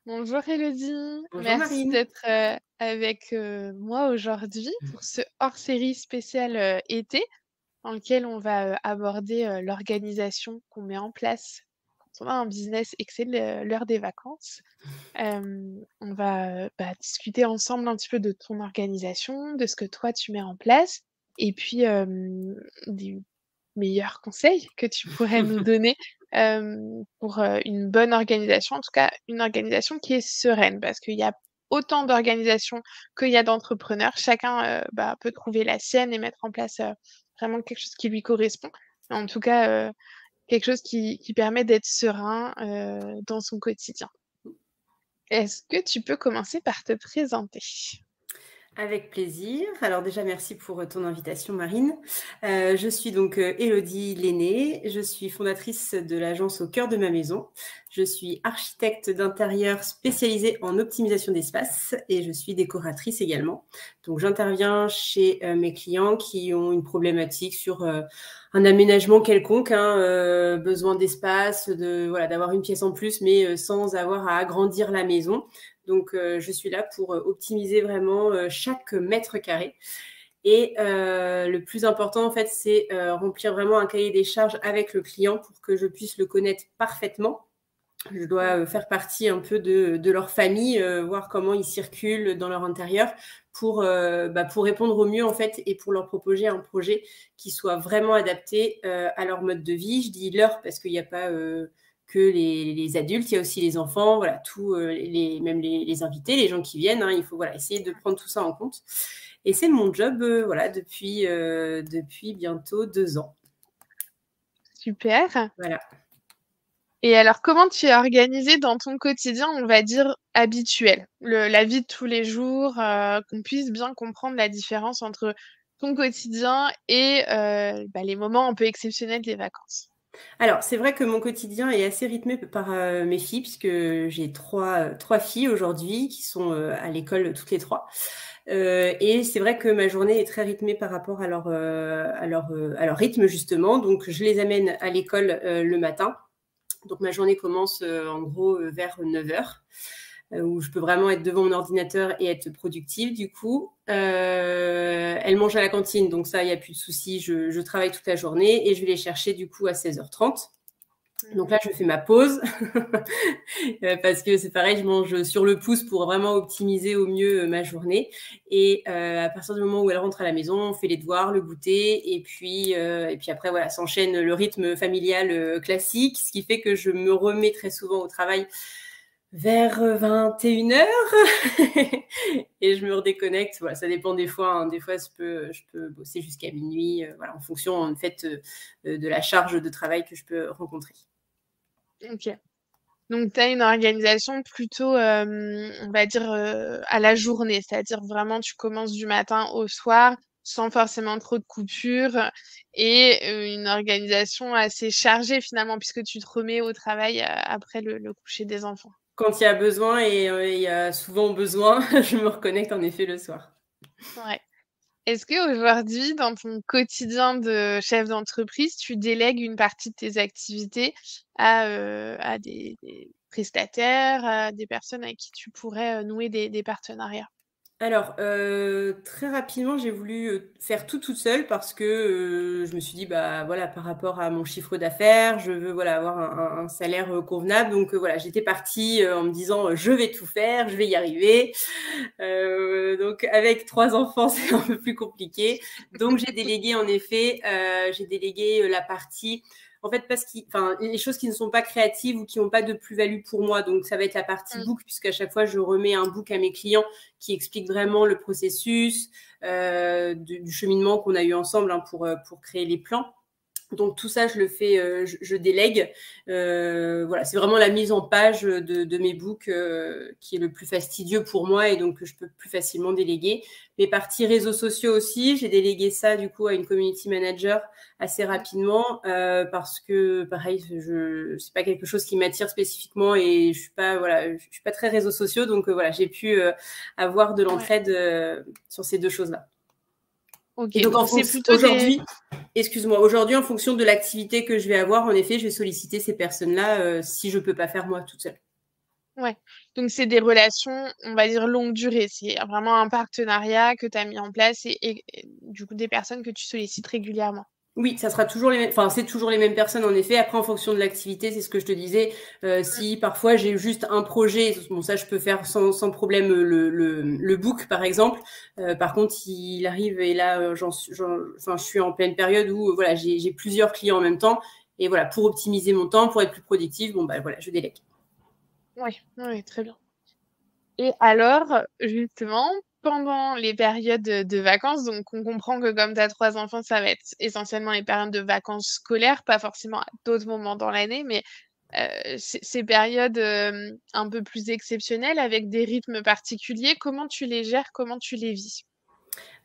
Bonjour Elodie, Bonjour merci Marine. d'être avec moi aujourd'hui pour ce hors-série spécial été dans lequel on va aborder l'organisation qu'on met en place quand on a un business et que c'est l'heure des vacances. On va discuter ensemble un petit peu de ton organisation, de ce que toi tu mets en place et puis des meilleurs conseils que tu pourrais nous donner, pour, une bonne organisation, en tout cas une organisation qui est sereine. Parce qu'il y a autant d'organisations qu'il y a d'entrepreneurs. Chacun, peut trouver la sienne et mettre en place, vraiment quelque chose qui lui correspond. Mais en tout cas, quelque chose qui permet d'être serein, dans son quotidien. Est-ce que tu peux commencer par te présenter? Avec plaisir. Alors déjà, merci pour ton invitation, Marine. Je suis donc Élodie Lenné. Je suis fondatrice de l'agence Au cœur de ma maison. Je suis architecte d'intérieur spécialisée en optimisation d'espace et je suis décoratrice également. Donc j'interviens chez mes clients qui ont une problématique sur un aménagement quelconque, besoin d'espace, voilà, d'avoir une pièce en plus, mais sans avoir à agrandir la maison. Donc, je suis là pour optimiser vraiment chaque mètre carré. Et le plus important, en fait, c'est remplir vraiment un cahier des charges avec le client pour que je puisse le connaître parfaitement. Je dois faire partie un peu de leur famille, voir comment ils circulent dans leur intérieur pour répondre au mieux, en fait, et pour leur proposer un projet qui soit vraiment adapté à leur mode de vie. Je dis leur parce qu'il n'y a pas que les adultes, il y a aussi les enfants, voilà, même les invités, les gens qui viennent. Il faut voilà, essayer de prendre tout ça en compte. Et c'est mon job voilà, depuis bientôt 2 ans. Super. Voilà. Et alors, comment tu es organisée dans ton quotidien, on va dire, habituel? La vie de tous les jours, qu'on puisse bien comprendre la différence entre ton quotidien et les moments un peu exceptionnels des vacances. Alors, c'est vrai que mon quotidien est assez rythmé par mes filles, puisque j'ai trois filles aujourd'hui qui sont à l'école toutes les trois. Et c'est vrai que ma journée est très rythmée par rapport à leur rythme, justement. Donc, je les amène à l'école le matin. Donc, ma journée commence en gros vers 9 heures, où je peux vraiment être devant mon ordinateur et être productive du coup. Elle mange à la cantine, donc ça, il n'y a plus de souci. Je travaille toute la journée et je vais les chercher du coup à 16h30. Donc là, je fais ma pause parce que c'est pareil, je mange sur le pouce pour vraiment optimiser au mieux ma journée. Et à partir du moment où elle rentre à la maison, on fait les devoirs, le goûter, et puis après, voilà, s'enchaîne le rythme familial classique, ce qui fait que je me remets très souvent au travail vers 21h et je me redéconnecte. Voilà, ça dépend des fois. Des fois, je peux bosser jusqu'à minuit, voilà, en fonction en fait de la charge de travail que je peux rencontrer. OK. Donc tu as une organisation plutôt, on va dire, à la journée, c'est-à-dire vraiment tu commences du matin au soir sans forcément trop de coupures et une organisation assez chargée finalement puisque tu te remets au travail, après le coucher des enfants. Quand il y a besoin et il y a souvent besoin, je me reconnecte en effet le soir. Ouais. Est-ce qu'aujourd'hui, dans ton quotidien de chef d'entreprise, tu délègues une partie de tes activités à des prestataires, à des personnes avec qui tu pourrais, nouer des partenariats? Alors, très rapidement, j'ai voulu, faire tout toute seule parce que, je me suis dit: «Bah, voilà, par rapport à mon chiffre d'affaires, je veux, voilà, avoir un salaire, convenable». Donc, voilà, j'étais partie, en me disant: «Je vais tout faire, je vais y arriver». Donc avec 3 enfants, c'est un peu plus compliqué. Donc j'ai délégué en effet, la partie en fait, les choses qui ne sont pas créatives ou qui n'ont pas de plus-value pour moi. Donc, ça va être la partie Mmh. book, puisqu'à chaque fois, je remets un book à mes clients qui explique vraiment le processus du cheminement qu'on a eu ensemble pour créer les plans. Donc tout ça, je le fais, je délègue. Voilà, c'est vraiment la mise en page de mes books qui est le plus fastidieux pour moi et donc que je peux plus facilement déléguer. Mes parties réseaux sociaux aussi, j'ai délégué ça du coup à une community manager assez rapidement parce que pareil, c'est pas quelque chose qui m'attire spécifiquement et je suis pas très réseaux sociaux, donc voilà, j'ai pu avoir de Ouais. l'entraide sur ces deux choses-là. Et OK, donc donc c'est plutôt des aujourd'hui, excuse-moi, aujourd'hui, en fonction de l'activité que je vais avoir, en effet, je vais solliciter ces personnes-là si je ne peux pas faire moi toute seule. Ouais, donc c'est des relations, on va dire longue durée. C'est vraiment un partenariat que tu as mis en place et du coup des personnes que tu sollicites régulièrement? Oui, ça sera toujours les mêmes, enfin, c'est toujours les mêmes personnes en effet. Après, en fonction de l'activité, c'est ce que je te disais. Mmh. Si parfois j'ai juste un projet, bon, ça je peux faire sans problème le book par exemple. Par contre, il arrive et là, enfin, je suis en pleine période où voilà, j'ai plusieurs clients en même temps. Et voilà, pour optimiser mon temps, pour être plus productive, bon bah voilà, je délègue. Oui, oui, très bien. Et alors, justement, pendant les périodes de vacances, donc on comprend que comme tu as 3 enfants, ça va être essentiellement les périodes de vacances scolaires, pas forcément à d'autres moments dans l'année, mais ces périodes, un peu plus exceptionnelles avec des rythmes particuliers, comment tu les gères? Comment tu les vis?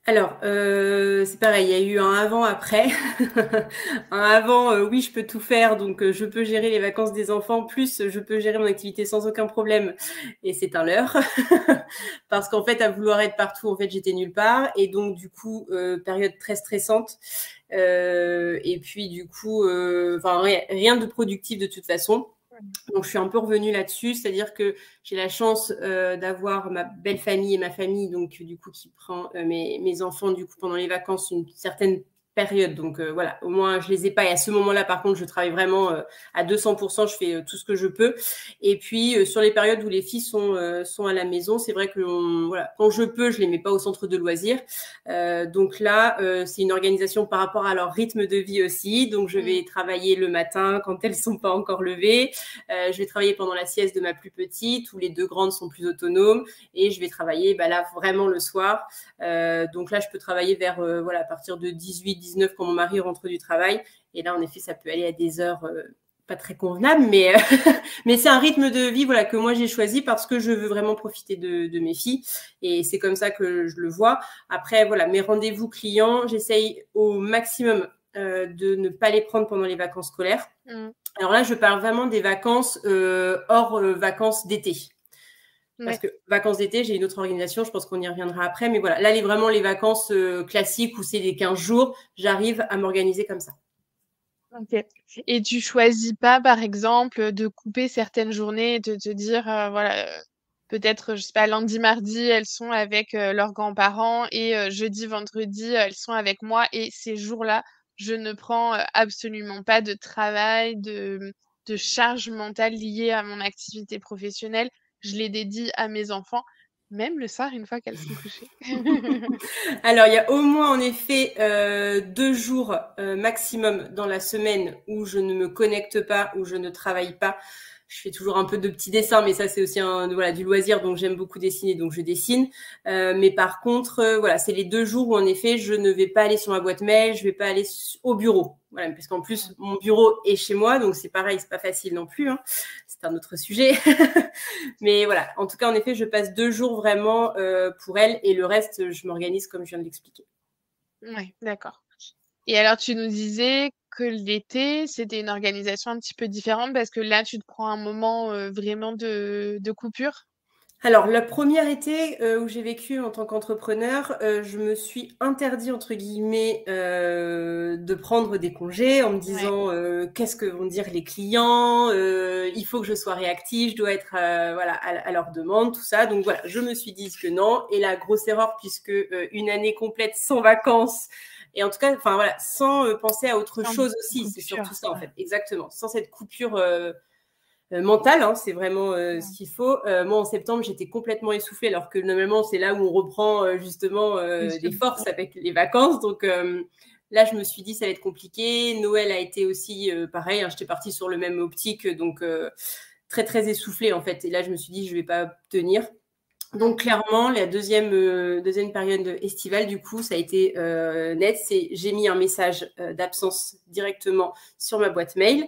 Alors, c'est pareil, il y a eu un avant-après. Un avant, oui, je peux tout faire, donc je peux gérer les vacances des enfants, plus je peux gérer mon activité sans aucun problème et c'est un leurre. Parce qu'en fait, à vouloir être partout, en fait, j'étais nulle part et donc du coup, période très stressante, et puis du coup, enfin rien de productif de toute façon. Donc, je suis un peu revenue là-dessus, c'est-à-dire que j'ai la chance d'avoir ma belle famille et ma famille, donc du coup, qui prend mes enfants du coup pendant les vacances une certaine période. Donc voilà, au moins je les ai pas. Et à ce moment-là, par contre, je travaille vraiment à 200%. Je fais tout ce que je peux. Et puis sur les périodes où les filles sont à la maison, c'est vrai que voilà, quand je peux, je les mets pas au centre de loisirs. Donc là, c'est une organisation par rapport à leur rythme de vie aussi. Donc je Mmh. vais travailler le matin quand elles sont pas encore levées. Je vais travailler pendant la sieste de ma plus petite, où les deux grandes sont plus autonomes, et je vais travailler là vraiment le soir. Donc là, je peux travailler vers voilà, à partir de 18-19 quand mon mari rentre du travail. Et là, en effet, ça peut aller à des heures pas très convenables, mais, mais c'est un rythme de vie voilà, que moi j'ai choisi parce que je veux vraiment profiter de mes filles. Et c'est comme ça que je le vois. Après, voilà, mes rendez-vous clients, j'essaye au maximum de ne pas les prendre pendant les vacances scolaires. Mmh. Alors là, je parle vraiment des vacances hors vacances d'été. Parce Ouais. que vacances d'été, j'ai une autre organisation, je pense qu'on y reviendra après. Mais voilà, là, vraiment les vacances classiques où c'est les 15 jours, j'arrive à m'organiser comme ça. OK. Et tu choisis pas, par exemple, de couper certaines journées et de te dire, voilà, peut-être, je sais pas, lundi, mardi, elles sont avec, leurs grands-parents et jeudi, vendredi, elles sont avec moi et ces jours-là, je ne prends, absolument pas de travail, de charge mentale liée à mon activité professionnelle. Je les dédie à mes enfants, même le soir, une fois qu'elles sont couchées. Alors, il y a au moins en effet 2 jours maximum dans la semaine où je ne me connecte pas, où je ne travaille pas. Je fais toujours un peu de petits dessins, mais ça c'est aussi voilà, du loisir, donc j'aime beaucoup dessiner, donc je dessine. Mais par contre, voilà, c'est les 2 jours où en effet je ne vais pas aller sur ma boîte mail, je vais pas aller au bureau. Voilà, parce qu'en plus mon bureau est chez moi, donc c'est pareil, c'est pas facile non plus. Hein. C'est un autre sujet. Mais voilà, en tout cas, en effet, je passe 2 jours vraiment pour elle et le reste, je m'organise comme je viens de l'expliquer. Ouais, d'accord. Et alors, tu nous disais que l'été, c'était une organisation un petit peu différente parce que là, tu te prends un moment, vraiment de coupure? Alors, le premier été où j'ai vécu en tant qu'entrepreneur, je me suis interdit, entre guillemets, de prendre des congés en me Ouais. disant qu'est-ce que vont dire les clients, il faut que je sois réactive, je dois être voilà, à leur demande, tout ça. Donc voilà, je me suis dit que non. Et la grosse erreur, puisque une année complète sans vacances, et en tout cas, enfin voilà, sans penser à autre Sans chose aussi, c'est surtout coupure, ça en ouais. fait, exactement, sans cette coupure mentale, hein, c'est vraiment ce Mmh. qu'il faut. Moi, en septembre, j'étais complètement essoufflée, alors que normalement, c'est là où on reprend justement Bien des sûr. forces avec les vacances. Donc là, je me suis dit, ça va être compliqué. Noël a été aussi pareil, hein, j'étais partie sur le même optique, donc très, très essoufflée en fait. Et là, je me suis dit, je vais pas tenir. Mmh. Donc clairement, la deuxième période estivale, du coup, ça a été net. J'ai mis un message d'absence directement sur ma boîte mail.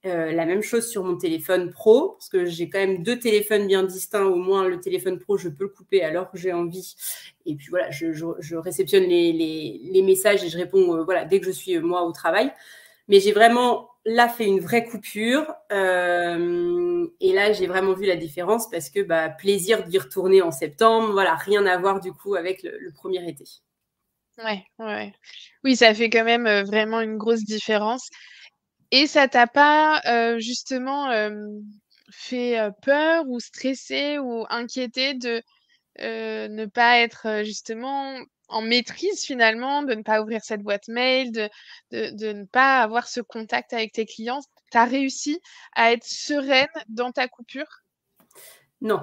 La même chose sur mon téléphone pro, parce que j'ai quand même 2 téléphones bien distincts. Au moins, le téléphone pro, je peux le couper alors que j'ai envie. Et puis voilà, je réceptionne les messages et je réponds voilà, dès que je suis moi au travail. Mais j'ai vraiment là fait une vraie coupure. Et là, j'ai vraiment vu la différence parce que plaisir d'y retourner en septembre. Voilà, rien à voir du coup avec le premier été. Ouais, ouais, ouais. Oui, ça fait quand même, vraiment une grosse différence et ça t'a pas, justement, fait, peur ou stressé ou inquiété de, ne pas être, justement en maîtrise finalement, de ne pas ouvrir cette boîte mail, de ne pas avoir ce contact avec tes clients? Tu as réussi à être sereine dans ta coupure? Non.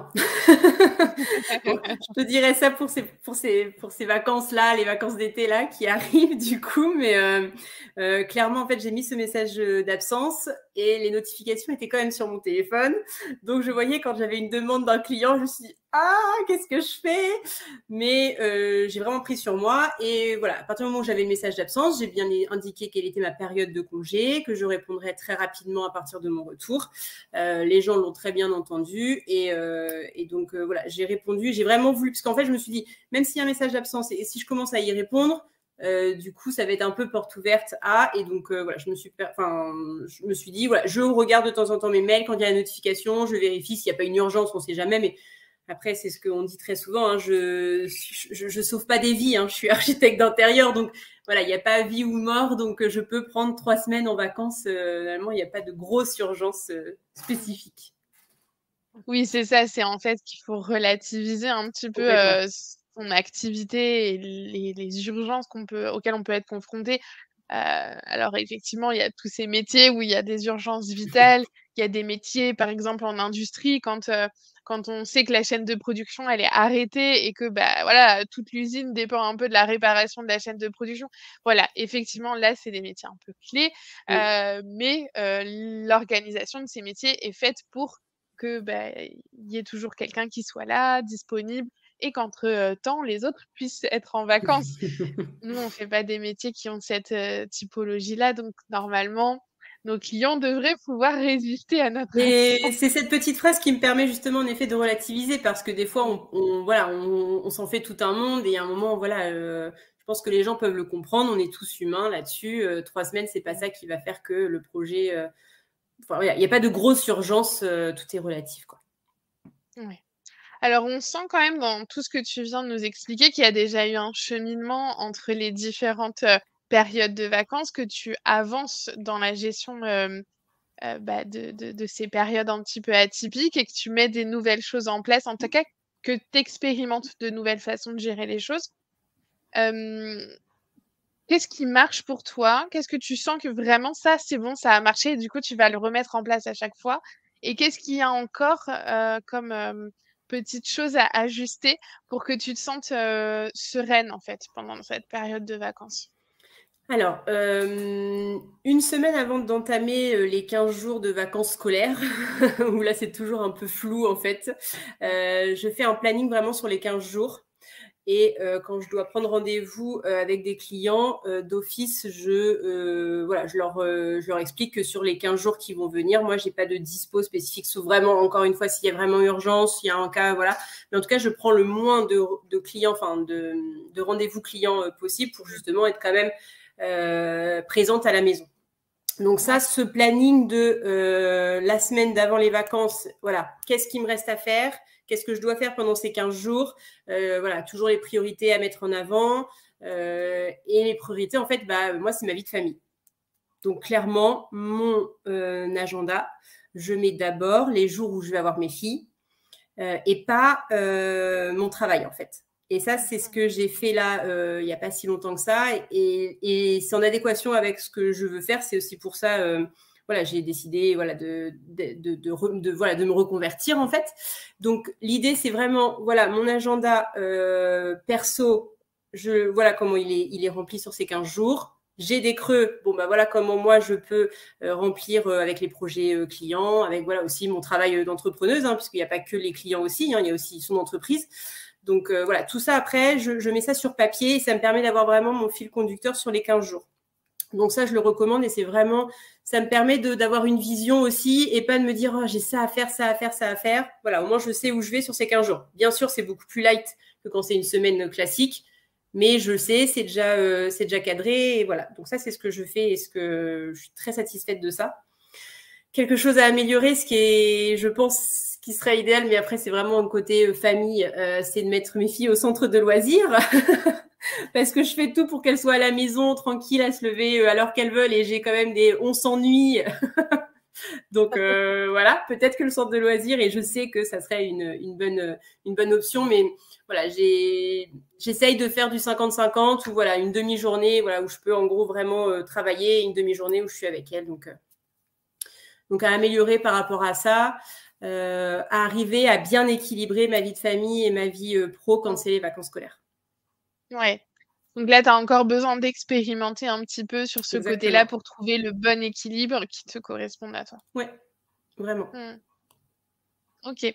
Bon, je te dirais ça pour ces vacances-là, les vacances d'été-là qui arrivent du coup, mais clairement, en fait, j'ai mis ce message d'absence et les notifications étaient quand même sur mon téléphone. Donc, je voyais quand j'avais une demande d'un client, je me suis dit, ah, qu'est-ce que je fais? Mais j'ai vraiment pris sur moi et voilà, à partir du moment où j'avais le message d'absence, j'ai bien indiqué quelle était ma période de congé, que je répondrais très rapidement à partir de mon retour. Les gens l'ont très bien entendu et donc voilà, j'ai répondu, j'ai vraiment voulu, parce qu'en fait je me suis dit, même s'il y a un message d'absence et si je commence à y répondre, du coup ça va être un peu porte ouverte à, et donc voilà, je me suis dit, voilà, je regarde de temps en temps mes mails quand il y a la notification, je vérifie s'il n'y a pas une urgence, on ne sait jamais, mais après, c'est ce qu'on dit très souvent, hein, je sauve pas des vies, hein, je suis architecte d'intérieur, donc voilà, il n'y a pas vie ou mort, donc je peux prendre 3 semaines en vacances. Normalement, il n'y a pas de grosse urgence spécifique. Oui, c'est ça, c'est en fait qu'il faut relativiser un petit peu, Complètement. son activité et les urgences auxquelles on peut être confronté. Alors effectivement, il y a tous ces métiers où il y a des urgences vitales. Il y a des métiers, par exemple en industrie, quand on sait que la chaîne de production, elle est arrêtée et que, bah, voilà, toute l'usine dépend un peu de la réparation de la chaîne de production. Voilà, effectivement, là, c'est des métiers un peu clés, Mm. mais l'organisation de ces métiers est faite pour que, bah, il y ait toujours quelqu'un qui soit là, disponible et qu'entre, temps, les autres puissent être en vacances. Nous, on fait pas des métiers qui ont cette, typologie-là, donc normalement, nos clients devraient pouvoir résister à notre Et absence. c'est cette petite phrase qui me permet justement en effet de relativiser, parce que des fois Mmh. voilà, on s'en fait tout un monde et à un moment voilà, je pense que les gens peuvent le comprendre, on est tous humains là-dessus. 3 semaines, c'est pas Mmh. ça qui va faire que le projet. Enfin, voilà, il n'y a pas de grosse urgence, tout est relatif, quoi. Ouais. Alors, on sent quand même dans tout ce que tu viens de nous expliquer qu'il y a déjà eu un cheminement entre les différentes, périodes de vacances, que tu avances dans la gestion, bah, de ces périodes un petit peu atypiques et que tu mets des nouvelles choses en place, en tout cas que tu expérimentes de nouvelles façons de gérer les choses. Hem, Qu'est-ce qui marche pour toi? Qu'est-ce que tu sens que vraiment ça, c'est bon, ça a marché et du coup tu vas le remettre en place à chaque fois? Et qu'est-ce qu'il y a encore, comme, petites choses à ajuster pour que tu te sentes, sereine en fait pendant cette période de vacances? Alors, une semaine avant d'entamer, les 15 jours de vacances scolaires, où là, c'est toujours un peu flou, en fait, Mmh. je fais un planning vraiment sur les 15 jours et quand je dois prendre rendez-vous, avec des clients, d'office, voilà, je leur explique que sur les 15 jours qui vont venir, moi, j'ai pas de dispo spécifique, sauf vraiment, encore une fois, s'il y a vraiment urgence, s'il y a un cas, voilà. Mais en tout cas, je prends le moins de clients, enfin de rendez-vous clients, possible pour justement être quand même présente à la maison. Donc ça, Ouais. ce planning de la semaine d'avant les vacances, voilà, qu'est-ce qui me reste à faire? Qu'est-ce que je dois faire pendant ces 15 jours? Voilà, toujours les priorités à mettre en avant. Et les priorités, en fait, bah, moi, c'est ma vie de famille. Donc clairement, mon agenda, je mets d'abord les jours où je vais avoir mes filles et pas mon travail, en fait. Et ça, c'est ce Mmh. que j'ai fait là, il n'y a pas si longtemps que ça. Et c'est en adéquation avec ce que je veux faire. C'est aussi pour ça, voilà, j'ai décidé voilà, voilà, de me reconvertir, en fait. Donc, l'idée, c'est vraiment, voilà, mon agenda perso, voilà comment il est rempli sur ces 15 jours. J'ai des creux. Bon, bah voilà comment moi je peux remplir avec les projets clients, avec voilà aussi mon travail d'entrepreneuse, hein, puisqu'il n'y a pas que les clients aussi, hein, il y a aussi son entreprise. Donc voilà, tout ça après, je mets ça sur papier et ça me permet d'avoir vraiment mon fil conducteur sur les 15 jours. Donc ça, je le recommande et c'est vraiment, ça me permet d'avoir une vision aussi et pas de me dire, oh, j'ai ça à faire, ça à faire, ça à faire. Voilà, au moins je sais où je vais sur ces 15 jours. Bien sûr, c'est beaucoup plus light que quand c'est une semaine classique, mais je sais, c'est déjà cadré et voilà. Donc ça, c'est ce que je fais et ce que je suis très satisfaite de ça. Quelque chose à améliorer, ce qui est, je pense, qui serait idéal, mais après, c'est vraiment un côté famille, c'est de mettre mes filles au centre de loisirs. Parce que je fais tout pour qu'elles soient à la maison, tranquilles, à se lever à l'heure qu'elles veulent, et j'ai quand même on s'ennuie Donc voilà, peut-être que le centre de loisirs, et je sais que ça serait une bonne option, mais voilà, j'essaye de faire du 50-50 ou voilà, une demi-journée voilà, où je peux en gros vraiment travailler, une demi-journée où je suis avec elle. Donc à améliorer par rapport à ça, à arriver à bien équilibrer ma vie de famille et ma vie pro quand c'est les vacances scolaires. Ouais. Donc là, tu as encore besoin d'expérimenter un petit peu sur ce côté-là Exactement. pour trouver le bon équilibre qui te corresponde à toi. Ouais, vraiment. OK.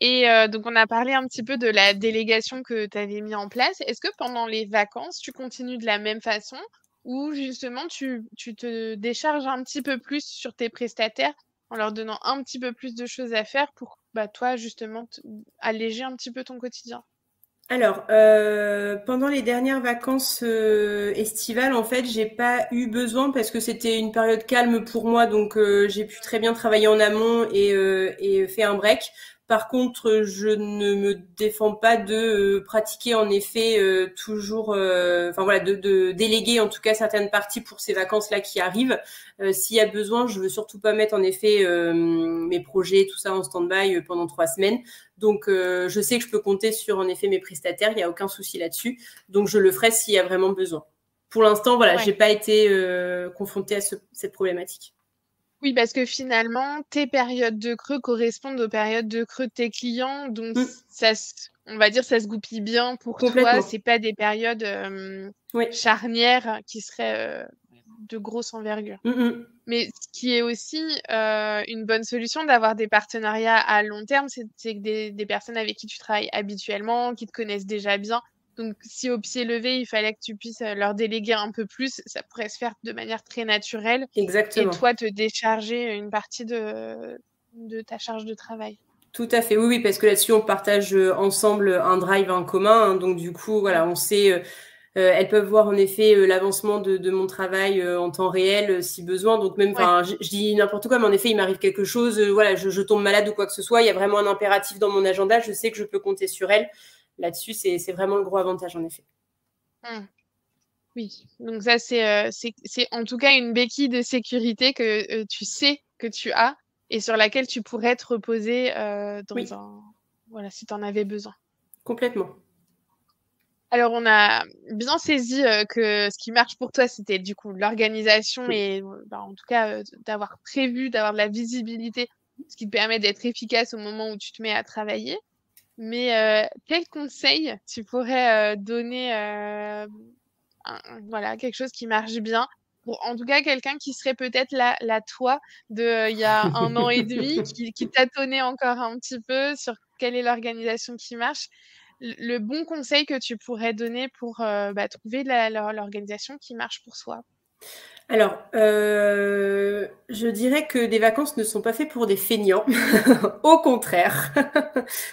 Et donc on a parlé un petit peu de la délégation que tu avais mis en place. Est-ce que pendant les vacances, tu continues de la même façon ou justement tu te décharges un petit peu plus sur tes prestataires en leur donnant un petit peu plus de choses à faire pour, bah, toi justement alléger un petit peu ton quotidien? Alors, pendant les dernières vacances estivales, en fait, j'ai pas eu besoin parce que c'était une période calme pour moi, donc j'ai pu très bien travailler en amont et faire un break. Par contre, je ne me défends pas de pratiquer en effet toujours, enfin voilà, de déléguer en tout cas certaines parties pour ces vacances-là qui arrivent. S'il y a besoin, je veux surtout pas mettre en effet mes projets, tout ça en stand-by pendant 3 semaines. Donc, je sais que je peux compter sur, en effet, mes prestataires. Il n'y a aucun souci là-dessus. Donc, je le ferai s'il y a vraiment besoin. Pour l'instant, voilà, Ouais. j'ai pas été confrontée à cette problématique. Oui, parce que finalement, tes périodes de creux correspondent aux périodes de creux de tes clients, donc ça on va dire ça se goupille bien pour toi. Complètement. C'est pas des périodes Oui. charnières qui seraient de grosse envergure. Mais ce qui est aussi une bonne solution d'avoir des partenariats à long terme, c'est que des personnes avec qui tu travailles habituellement, qui te connaissent déjà bien. Donc, si au pied levé, il fallait que tu puisses leur déléguer un peu plus, ça pourrait se faire de manière très naturelle et Exactement. toi te décharger une partie de ta charge de travail. Tout à fait, oui, oui, parce que là-dessus, on partage ensemble un drive en commun. Hein, donc, du coup, voilà, on sait, elles peuvent voir en effet l'avancement de mon travail en temps réel si besoin. Donc, même, Ouais. enfin, je dis n'importe quoi, mais en effet, il m'arrive quelque chose, voilà, je tombe malade ou quoi que ce soit. Il y a vraiment un impératif dans mon agenda. Je sais que je peux compter sur elles. Là-dessus, c'est vraiment le gros avantage, en effet. Mmh. Oui. Donc ça, c'est en tout cas une béquille de sécurité que tu sais que tu as et sur laquelle tu pourrais te reposer Oui, voilà, si tu en avais besoin. complètement. Alors, on a bien saisi que ce qui marche pour toi, c'était du coup l'organisation et bah, en tout cas d'avoir prévu, d'avoir de la visibilité, ce qui te permet d'être efficace au moment où tu te mets à travailler. Mais quel conseil tu pourrais donner voilà, quelque chose qui marche bien pour en tout cas quelqu'un qui serait peut-être la toi de il y a 1 an et demi, qui tâtonnait encore un petit peu sur quelle est l'organisation qui marche. Le bon conseil que tu pourrais donner pour bah, trouver l'organisation qui marche pour soi. Alors, je dirais que des vacances ne sont pas faits pour des feignants. Au contraire.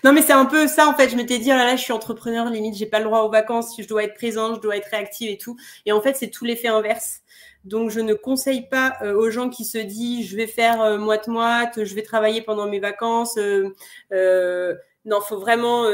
Non, mais c'est un peu ça, en fait. Je m'étais dit, oh là là, je suis entrepreneur, limite, j'ai pas le droit aux vacances, je dois être présente, je dois être réactive et tout. Et en fait, c'est tout l'effet inverse. Donc, je ne conseille pas aux gens qui se disent, je vais faire moite-moite, je vais travailler pendant mes vacances. Non, faut vraiment,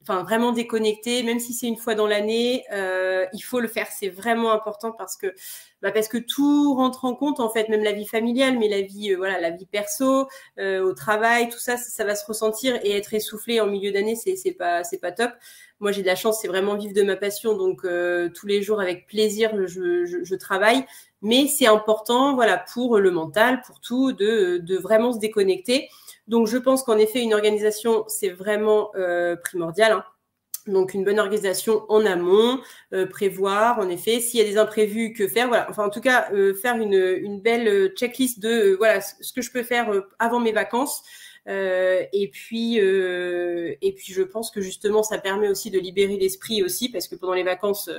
vraiment déconnecter, même si c'est une fois dans l'année, il faut le faire. C'est vraiment important parce que tout rentre en compte en fait, même la vie familiale, mais la vie voilà, la vie perso, au travail, tout ça, ça va se ressentir et être essoufflé en milieu d'année, c'est pas top. Moi, j'ai de la chance, c'est vraiment vivre de ma passion, donc tous les jours avec plaisir, je travaille. Mais c'est important, voilà, pour le mental, pour tout, de vraiment se déconnecter. Donc, je pense qu'en effet, une organisation, c'est vraiment primordial. Hein. Donc, une bonne organisation en amont, prévoir, en effet, s'il y a des imprévus, que faire. Voilà. Enfin, en tout cas, faire une belle checklist de voilà ce que je peux faire avant mes vacances. Et puis, je pense que justement, ça permet aussi de libérer l'esprit aussi, parce que pendant les vacances,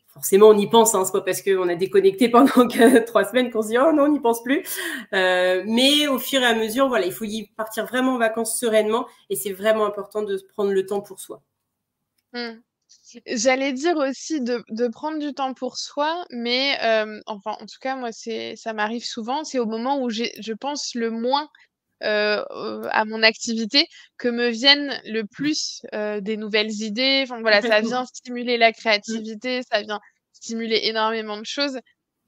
forcément, on y pense. Hein, c'est pas parce qu'on a déconnecté pendant 3 semaines qu'on se dit oh non, on n'y pense plus. Mais au fur et à mesure, voilà, il faut y partir vraiment en vacances sereinement, et c'est vraiment important de prendre le temps pour soi. J'allais dire aussi de prendre du temps pour soi, mais enfin, en tout cas, moi, ça m'arrive souvent. C'est au moment où je pense le moins à mon activité que me viennent le plus des nouvelles idées. Enfin, voilà, ça vient Complètement. stimuler la Mmh. créativité, ça vient stimuler énormément de choses.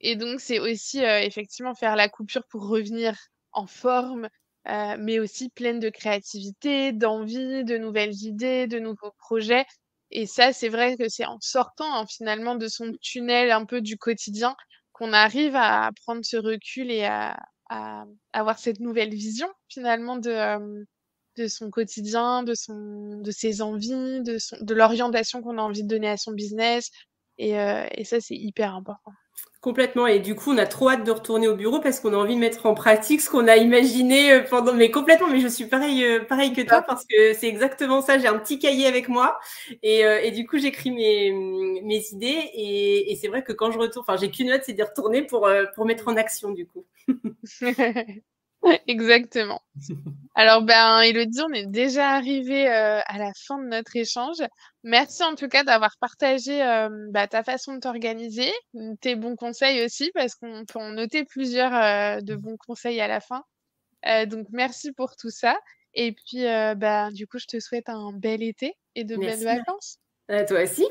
Et donc, c'est aussi effectivement faire la coupure pour revenir en forme, mais aussi pleine de créativité, d'envie, de nouvelles idées, de nouveaux projets. Et ça, c'est vrai que c'est en sortant, hein, finalement de son tunnel un peu du quotidien qu'on arrive à prendre ce recul et à avoir cette nouvelle vision finalement de son quotidien, de ses envies, de l'orientation qu'on a envie de donner à son business. Et ça, c'est hyper important. Complètement. Et du coup, on a trop hâte de retourner au bureau parce qu'on a envie de mettre en pratique ce qu'on a imaginé pendant. Mais complètement. Mais je suis pareil que toi Top. parce que c'est exactement ça. J'ai un petit cahier avec moi et du coup, j'écris mes idées. Et c'est vrai que quand je retourne, enfin, j'ai qu'une hâte, c'est d'y retourner pour mettre en action du coup. Exactement. Alors, ben, Élodie, on est déjà arrivé à la fin de notre échange. Merci en tout cas d'avoir partagé ta façon de t'organiser, tes bons conseils aussi, parce qu'on peut en noter plusieurs de bons conseils à la fin. Donc, merci pour tout ça. Et puis, du coup, je te souhaite un bel été et de belles Merci. vacances. À toi aussi.